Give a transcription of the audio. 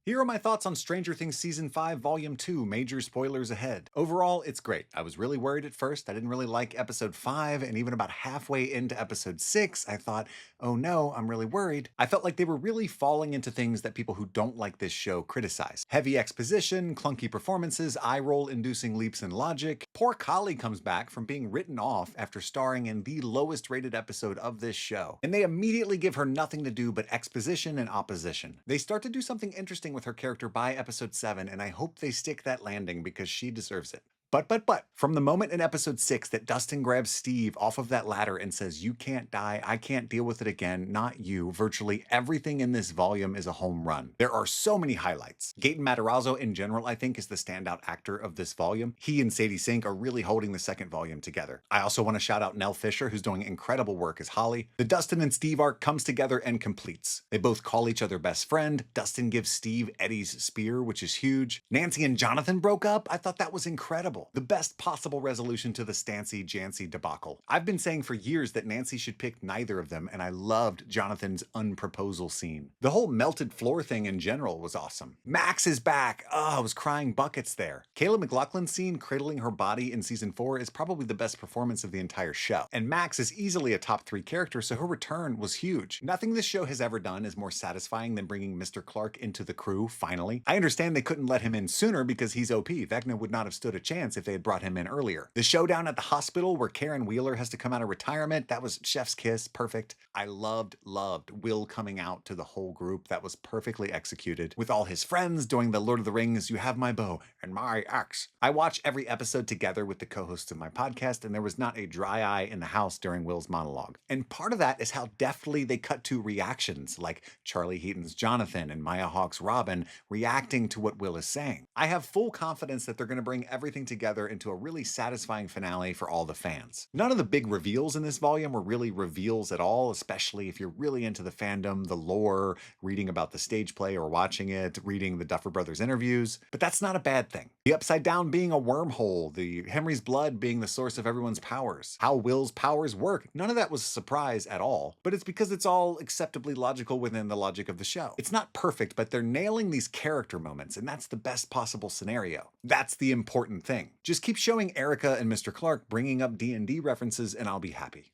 Here are my thoughts on Stranger Things Season 5, Volume 2, major spoilers ahead. Overall, it's great. I was really worried at first. I didn't really like Episode 5, and even about halfway into Episode 6, I thought, oh no, I'm really worried. I felt like they were really falling into things that people who don't like this show criticize. Heavy exposition, clunky performances, eye-roll inducing leaps in logic. Poor Kali comes back from being written off after starring in the lowest rated episode of this show, and they immediately give her nothing to do but exposition and opposition. They start to do something interesting with her character by episode 7, and I hope they stick that landing because she deserves it. But, from the moment in episode 6 that Dustin grabs Steve off of that ladder and says, "You can't die, I can't deal with it again, not you," virtually everything in this volume is a home run. There are so many highlights. Gaten Matarazzo in general, I think, is the standout actor of this volume. He and Sadie Sink are really holding the second volume together. I also want to shout out Nell Fisher, who's doing incredible work as Holly. The Dustin and Steve arc comes together and completes. They both call each other best friend. Dustin gives Steve Eddie's spear, which is huge. Nancy and Jonathan broke up. I thought that was incredible. The best possible resolution to the Stancy-Jancy debacle. I've been saying for years that Nancy should pick neither of them, and I loved Jonathan's unproposal scene. The whole melted floor thing in general was awesome. Max is back. Oh, I was crying buckets there. Kayla McLachlan's scene cradling her body in season 4 is probably the best performance of the entire show. And Max is easily a top 3 character, so her return was huge. Nothing this show has ever done is more satisfying than bringing Mr. Clark into the crew, finally. I understand they couldn't let him in sooner because he's OP. Vecna would not have stood a chance if they had brought him in earlier. The showdown at the hospital where Karen Wheeler has to come out of retirement, that was chef's kiss, perfect. I loved Will coming out to the whole group. That was perfectly executed. With all his friends doing the Lord of the Rings, "You have my bow and my axe." I watch every episode together with the co-hosts of my podcast, and there was not a dry eye in the house during Will's monologue. And part of that is how deftly they cut to reactions, like Charlie Heaton's Jonathan and Maya Hawke's Robin reacting to what Will is saying. I have full confidence that they're going to bring everything together into a really satisfying finale for all the fans. None of the big reveals in this volume were really reveals at all, especially if you're really into the fandom, the lore, reading about the stage play or watching it, reading the Duffer Brothers interviews, but that's not a bad thing. The Upside Down being a wormhole, the Henry's blood being the source of everyone's powers, how Will's powers work, none of that was a surprise at all, but it's because it's all acceptably logical within the logic of the show. It's not perfect, but they're nailing these character moments, and that's the best possible scenario. That's the important thing. Just keep showing Erica and Mr. Clark bringing up D&D references and I'll be happy.